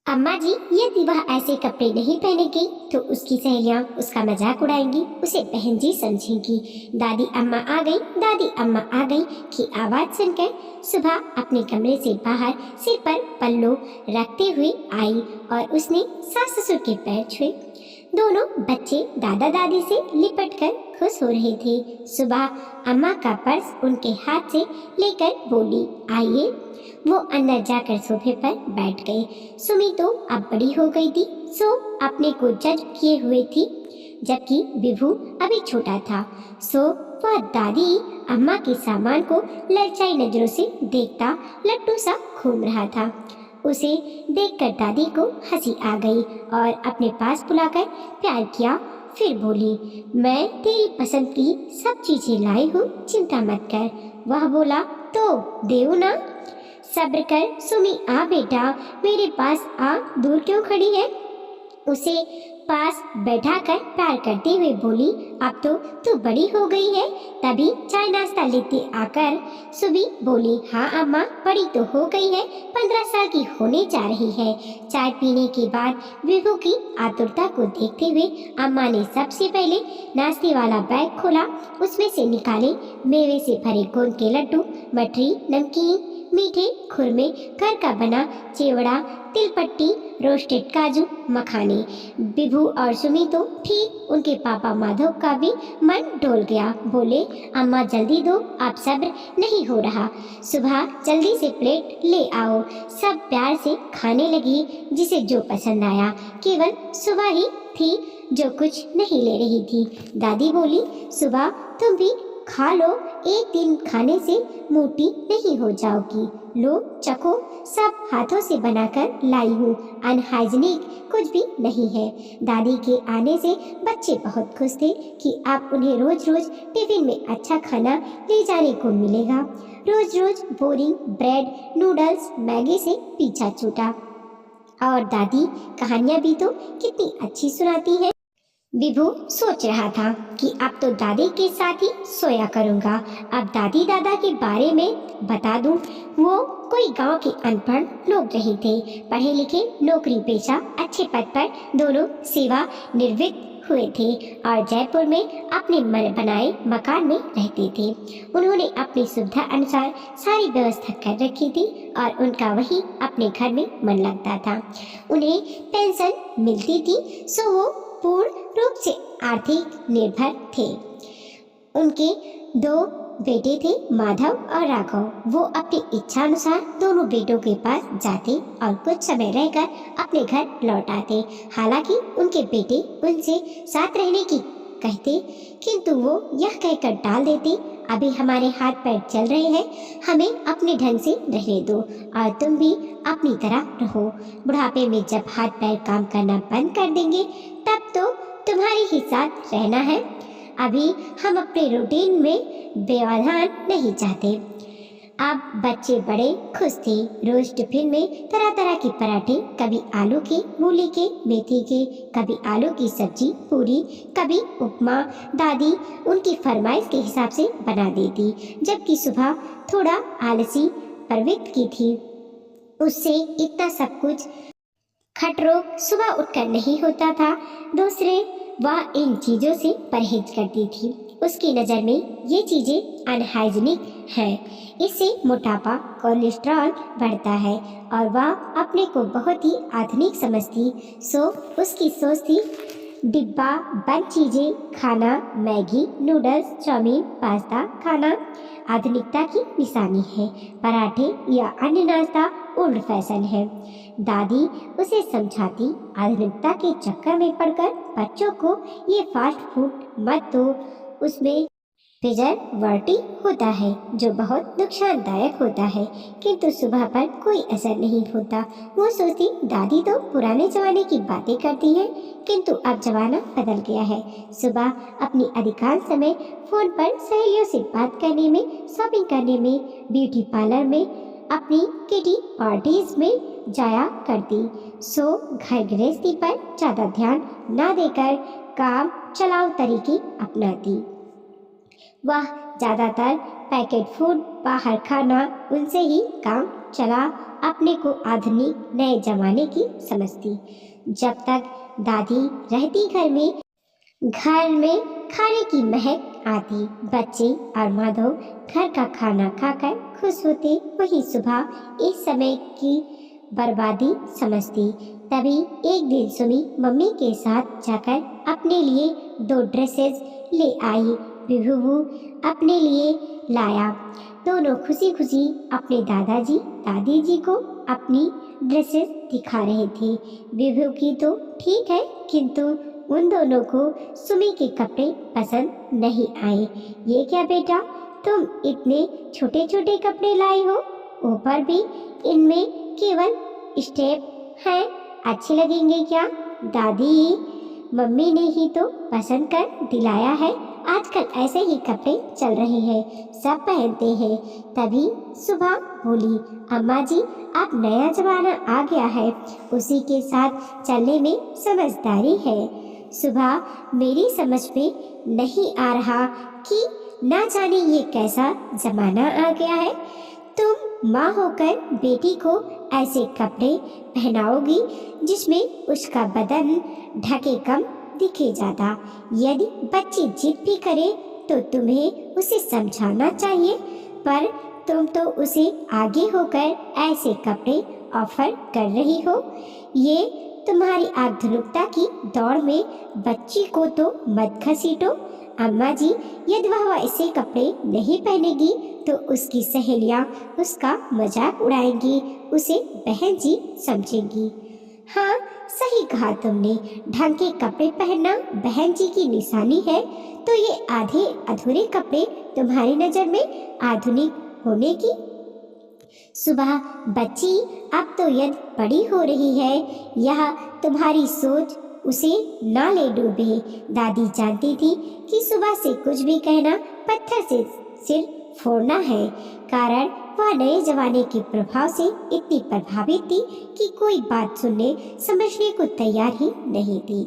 अम्मा जी, यदि वह ऐसे कपड़े नहीं पहनेगी तो उसकी सहेलियां उसका मजाक उड़ाएंगी, उसे बहन जी समझेंगी। दादी अम्मा आ गई, दादी अम्मा आ गई की आवाज सुनकर सुबह अपने कमरे से बाहर सिर पर पल्लो रखते हुए आई और उसने सास ससुर के पैर छुए। दोनों बच्चे दादा दादी से लिपटकर खुश हो रहे थे। सुबह अम्मा का पर्स उनके हाथ से लेकर बोली, आइए। वो अंदर जाकर सोफे पर बैठ गए। सुमी तो अब बड़ी हो गई थी, सो अपने को जज किए हुए थी, जबकि विभू अभी छोटा था। सो वह दादी अम्मा के सामान को ललचाई नजरों से देखता लट्टू सा घूम रहा था। उसे देखकर दादी को हंसी आ गई और अपने पास बुलाकर प्यार किया। फिर बोली, मैं तेरी पसंद की सब चीजें लाई हूँ, चिंता मत कर। वह बोला, तो देऊ ना? सब्र कर सुमी, आ बेटा मेरे पास आ, दूर क्यों खड़ी है? उसे पास बैठाकर प्यार करते हुए बोली, अब तो तू बड़ी हो गई है। तभी चाय नाश्ता लेते आकर सुबी बोली, हाँ अम्मा, बड़ी तो हो गई है, 15 साल की होने जा रही है। चाय पीने के बाद विभू की आतुरता को देखते हुए अम्मा ने सबसे पहले नाश्ते वाला बैग खोला। उसमें से निकाले मेवे से भरे गोंद के लड्डू, मठरी, नमकीन, मीठे खुरमे, घर का बना चिवड़ा, तिलपट्टी, रोस्टेड काजू, मखाने। विभू और सुमी तो ठीक उनके पापा माधव का भी मन डोल गया। बोले, अम्मा जल्दी दो, आप सब्र नहीं हो रहा। सुबह जल्दी से प्लेट ले आओ। सब प्यार से खाने लगी, जिसे जो पसंद आया। केवल सुबह ही थी जो कुछ नहीं ले रही थी। दादी बोली, सुबह तुम भी खा लो, एक दिन खाने से मोटी नहीं हो जाओगी। लो चखो, सब हाथों से बनाकर लाई हूँ, अनहाइजीनिक कुछ भी नहीं है। दादी के आने से बच्चे बहुत खुश थे कि अब उन्हें रोज रोज टिफिन में अच्छा खाना ले जाने को मिलेगा। रोज रोज बोरिंग ब्रेड, नूडल्स, मैगी से पीछा छूटा। और दादी कहानियाँ भी तो कितनी अच्छी सुनाती है। विभू सोच रहा था कि अब तो दादी के साथ ही सोया करूंगा। अब दादी दादा के बारे में बता दूं, वो कोई गांव के अनपढ़ लोग रहे थे, पढ़े लिखे, नौकरी पेशा, अच्छे पद पर दोनों सेवा निवृत्त हुए थे और जयपुर में अपने मन बनाए मकान में रहते थे। उन्होंने अपनी सुविधा अनुसार सारी व्यवस्था कर रखी थी और उनका वही अपने घर में मन लगता था। उन्हें पेंशन मिलती थी, सो वो पूर्ण रूप से आर्थिक निर्भर थे। उनके दो बेटे थे, माधव और राघव। वो अपनी इच्छा अनुसार दोनों बेटों के पास जाते और कुछ समय रहकर अपने घर लौट आते। हालांकि उनके बेटे उनसे साथ रहने की कहते, किंतु वो यह कहकर टाल देते, अभी हमारे हाथ पैर चल रहे हैं, हमें अपने ढंग से रहने दो और तुम भी अपनी तरह रहो। बुढ़ापे में जब हाथ पैर काम करना बंद कर देंगे, तब तो तुम्हारे ही साथ रहना है। अभी हम अपने रूटीन में व्यवधान नहीं चाहते। अब बच्चे बड़े खुश थे। रोज टिफिन में तरह तरह के पराठे, कभी आलू के, मूली के, मेथी के, कभी आलू की सब्जी, पूरी, कभी उपमा। दादी उनकी फरमाइश के हिसाब से बना देती, जबकि सुबह थोड़ा आलसी प्रवृत्ति की थी, उससे इतना सब कुछ खटरोग सुबह उठकर नहीं होता था। दूसरे, वह इन चीजों से परहेज करती थी। उसकी नज़र में ये चीजें अनहाइजीनिक हैं। इससे मोटापा, कोलेस्ट्रॉल बढ़ता है और वह अपने को बहुत ही आधुनिक समझती। सो उसकी सोच थी, डिब्बा बंद चीजें खाना, मैगी, नूडल्स, चाउमीन, पास्ता खाना आधुनिकता की निशानी है। पराठे या अन्य नाश्ता ओल्ड फैशन है। दादी उसे समझाती, आधुनिकता के चक्कर में पड़कर बच्चों को ये फास्ट फूड मत दो, उसमें प्रिजर्वेटिव होता है जो बहुत नुकसानदायक होता है, किंतु सुबह पर कोई असर नहीं होता। वो सोचती, दादी तो पुराने जमाने की बातें करती है, किंतु अब जमाना बदल गया है। सुबह अपनी अधिकांश समय फोन पर सहेलियों से बात करने में, शॉपिंग करने में, ब्यूटी पार्लर में, अपनी किटी पार्टीज में जाया करती। सो घर गृहस्थी पर ज्यादा ध्यान न देकर काम चलाओ तरीके अपनाती। वह ज्यादातर पैकेट फूड, बाहर खाना, उनसे ही काम चला अपने को आधुनिक नए जमाने की समझती। जब तक दादी रहती घर में खाने की महक आती, बच्चे और माधव घर का खाना खाकर खुश होते। वही सुबह इस समय की बर्बादी समझती। तभी एक दिन सुमी मम्मी के साथ जाकर अपने लिए 2 ड्रेसेस ले आई। बिभू अपने लिए लाया। दोनों खुशी खुशी अपने दादाजी दादी जी को अपनी ड्रेसेस दिखा रहे थे। बिभू की तो ठीक है, किंतु उन दोनों को सुमी के कपड़े पसंद नहीं आए। ये क्या बेटा, तुम इतने छोटे छोटे कपड़े लाई हो, ऊपर भी इनमें केवल स्टेप हैं, अच्छे लगेंगे क्या? दादी, मम्मी ने ही तो पसंद कर दिलाया है, आजकल ऐसे ही कपड़े चल रहे हैं, सब पहनते हैं। तभी सुबह बोली, अम्मा जी, अब नया जमाना आ गया है, उसी के साथ चलने में समझदारी है। सुबह मेरी समझ में नहीं आ रहा कि ना जाने ये कैसा जमाना आ गया है। तुम माँ होकर बेटी को ऐसे कपड़े पहनाओगी जिसमें उसका बदन ढके कम दिखे ज्यादा। यदि बच्ची जिद भी करे तो तुम्हें उसे समझाना चाहिए, पर तुम तो उसे आगे होकर ऐसे कपड़े ऑफर कर रही हो। ये तुम्हारी आधुनिकता की दौड़ में बच्ची को तो मत घसीटो। अम्मा जी, यदि वह ऐसे कपड़े नहीं पहनेगी तो उसकी सहेलियां उसका मजाक उड़ाएंगी, उसे बहन जी समझेंगी। हाँ, सही कहा तुमने, ढंग के कपड़े पहनना बहन जी की निशानी है, तो ये आधे अधूरे कपड़े तुम्हारी नजर में आधुनिक होने की? सुबह बच्ची, अब तो यद बड़ी हो रही है, यह तुम्हारी सोच उसे ना ले डूबे। दादी जानती थी कि सुबह से कुछ भी कहना पत्थर से सिर फोड़ना है, कारण वह नए जमाने के प्रभाव से इतनी प्रभावित थी कि कोई बात सुनने समझने को तैयार ही नहीं थी।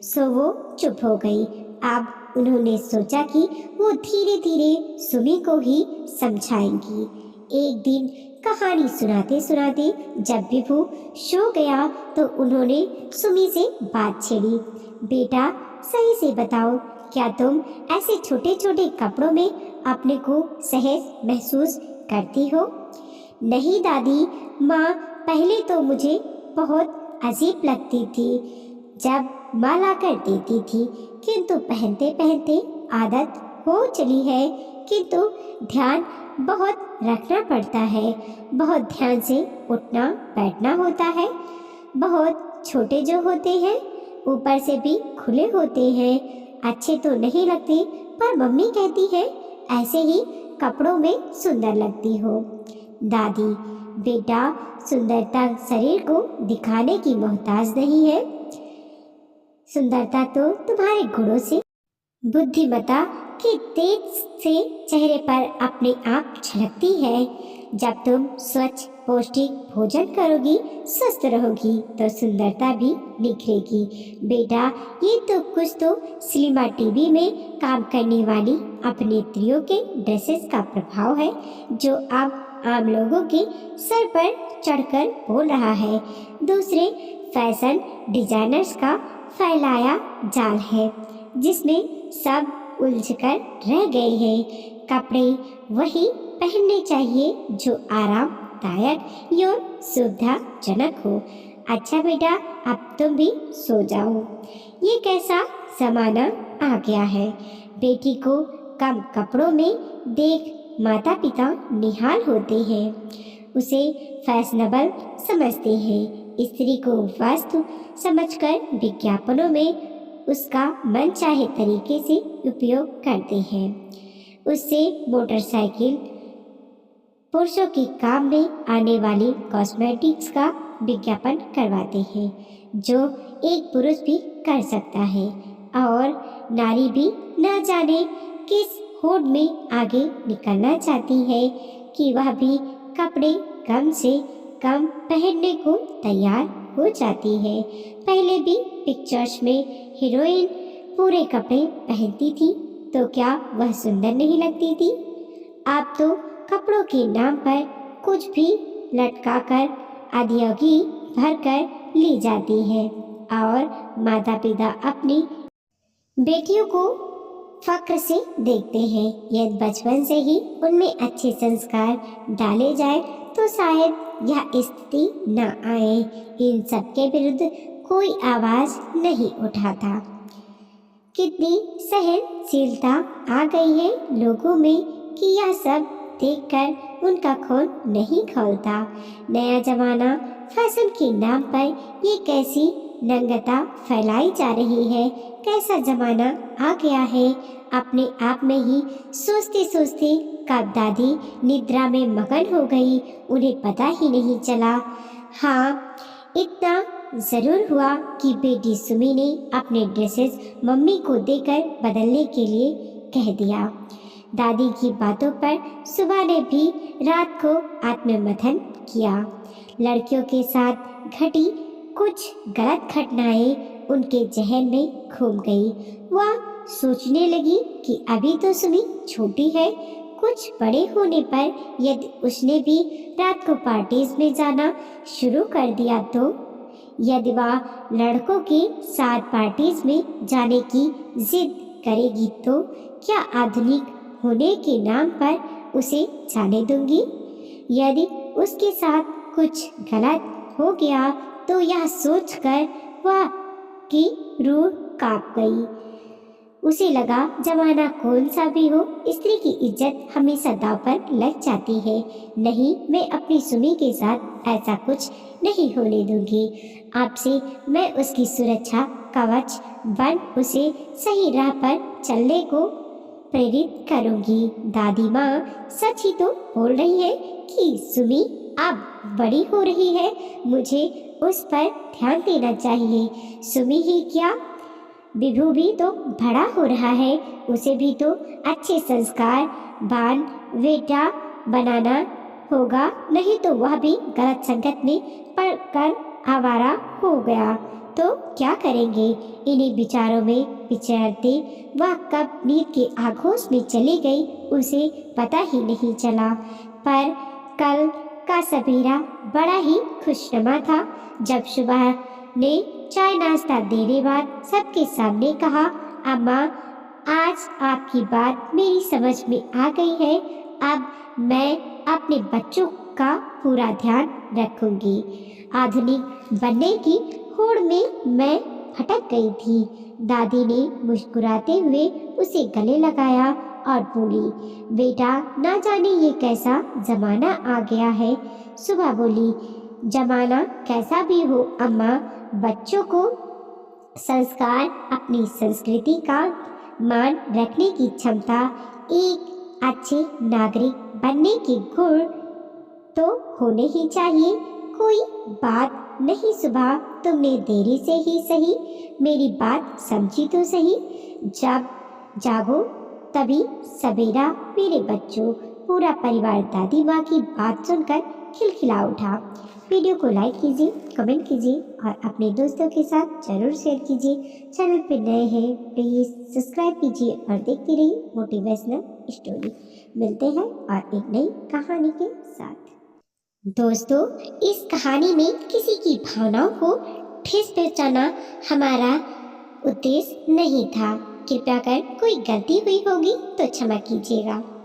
सो वो चुप हो गई। अब उन्होंने सोचा कि वो धीरे धीरे सुमी को ही समझाएंगी। एक दिन कहानी सुनाते सुनाते जब विभू सो गया तो उन्होंने सुमी से बात छेड़ी। बेटा, सही से बताओ, क्या तुम ऐसे छोटे छोटे कपड़ों में अपने को सहज महसूस करती हो? नहीं दादी माँ, पहले तो मुझे बहुत अजीब लगती थी जब माँ ला कर देती थी, किंतु पहनते पहनते आदत हो चली है। किंतु ध्यान बहुत रखना पड़ता है, बहुत ध्यान से उठना बैठना होता है। बहुत छोटे जो होते हैं ऊपर से भी खुले होते हैं, अच्छे तो नहीं लगते, पर मम्मी कहती है ऐसे ही कपड़ों में सुंदर लगती हो। दादी, बेटा, सुंदरता शरीर को दिखाने की मोहताज नहीं है, सुंदरता तो तुम्हारे गुणों से, बुद्धिमत्ता के तेज से चेहरे पर अपने आप झलकती है। जब तुम स्वच्छ पौष्टिक भोजन करोगी, स्वस्थ रहोगी, तो सुंदरता भी निखरेगी। बेटा, ये तो कुछ तो सिनेमा टीवी में काम करने वाली अभिनेत्रियों के ड्रेसेस का प्रभाव है, जो अब आम लोगों के सर पर चढ़कर बोल रहा है। दूसरे फैशन डिजाइनर्स का फैलाया जाल है, जिसमें सब उलझकर रह गए हैं। कपड़े वही पहनने चाहिए जो आरामदायक एवं सुविधाजनक हो। अच्छा बेटा, अब तुम भी सो जाओ, ये कैसा जमाना आ गया है। बेटी को कम कपड़ों में देख माता पिता निहाल होते हैं, उसे फैशनेबल समझते हैं। स्त्री को वास्तु समझकर विज्ञापनों में उसका मनचाहे तरीके से उपयोग करते हैं। उससे मोटरसाइकिल, पुरुषों के काम में आने वाली कॉस्मेटिक्स का विज्ञापन करवाते हैं, जो एक पुरुष भी कर सकता है, और नारी भी न जाने किस होड़ में आगे निकलना चाहती है कि वह भी कपड़े कम से कम पहनने को तैयार हो जाती है। पहले भी पिक्चर्स में हीरोइन पूरे कपड़े पहनती थी तो क्या वह सुंदर नहीं लगती थी? आप तो कपड़ों के नाम पर कुछ भी लटकाकर आदियोगी भरकर ली जाती है और माता पिता अपनी बेटियों को फक्र से देखते हैं। यदि बचपन से ही उनमें अच्छे संस्कार डाले जाए तो शायद यह स्थिति न आए। इन सब के विरुद्ध कोई आवाज नहीं उठाता। कितनी सहनशीलता आ गई है लोगों में कि यह सब देखकर उनका खून नहीं खौलता। नया जमाना फैशन के नाम पर ये कैसी नंगता फैलाई जा रही है। कैसा जमाना आ गया है। अपने आप में ही सोचते सोचते कब दादी निद्रा में मगन हो गई, उन्हें पता ही नहीं चला। हाँ, इतना जरूर हुआ कि बेटी सुमी ने अपने ड्रेसेस मम्मी को देकर बदलने के लिए कह दिया। दादी की बातों पर सुबह ने भी रात को आत्ममथन किया। लड़कियों के साथ घटी कुछ गलत घटनाएं उनके जहन में घूम गई। वह सोचने लगी कि अभी तो सुमी छोटी है, कुछ बड़े होने पर यदि उसने भी रात को पार्टीज में जाना शुरू कर दिया तो, यदि वह लड़कों के साथ पार्टीज में जाने की जिद करेगी तो क्या आधुनिक होने के नाम पर उसे जाने दूंगी। यदि उसके साथ कुछ गलत हो गया तो यह सोचकर वह की रूह कांप गई। उसे लगा जमाना कौन सा भी हो, स्त्री की इज्जत हमेशा दांव पर लग जाती है। नहीं, मैं अपनी सुमी के साथ ऐसा कुछ नहीं होने दूंगी। आपसे मैं उसकी सुरक्षा कवच बन उसे सही राह पर चलने को प्रेरित करूंगी। दादी माँ सच ही तो बोल रही है कि सुमी अब बड़ी हो रही है, मुझे उस पर ध्यान देना चाहिए। सुमी ही क्या, विभू भी तो बड़ा हो रहा है, उसे भी तो अच्छे संस्कार बान बेटा बनाना होगा, नहीं तो वह भी गलत संगत में पड़कर आवारा हो गया तो क्या करेंगे। इन्हीं विचारों में विचरते वह कब नींद के आगोश में चली गई उसे पता ही नहीं चला। पर कल का सवेरा बड़ा ही खुशनुमा था। जब सुबह ने चाय नाश्ता देने बाद सबके सामने कहा, अम्मा आज आपकी बात मेरी समझ में आ गई है, अब मैं अपने बच्चों का पूरा ध्यान रखूंगी। आधुनिक बनने की होड़ में मैं भटक गई थी। दादी ने मुस्कुराते हुए उसे गले लगाया और बोली, बेटा ना जाने ये कैसा जमाना आ गया है। सुबह बोली, जमाना कैसा भी हो अम्मा, बच्चों को संस्कार, अपनी संस्कृति का मान रखने की क्षमता, एक अच्छे नागरिक बनने के गुण तो होने ही चाहिए। कोई बात नहीं, सुबह तुमने देरी से ही सही मेरी बात समझी तो सही। जब जागो तभी सवेरा मेरे बच्चों। पूरा परिवार दादी माँ की बात सुनकर खिलखिला उठा। वीडियो को लाइक कीजिए, कमेंट कीजिए और अपने दोस्तों के साथ जरूर शेयर कीजिए। चैनल पर नए हैं प्लीज़ सब्सक्राइब कीजिए और देखते रहिए मोटिवेशनल स्टोरी। मिलते हैं और एक नई कहानी के साथ। दोस्तों, इस कहानी में किसी की भावनाओं को ठेस पहुंचाना हमारा उद्देश्य नहीं था। कृपया कर कोई गलती हुई होगी तो क्षमा कीजिएगा।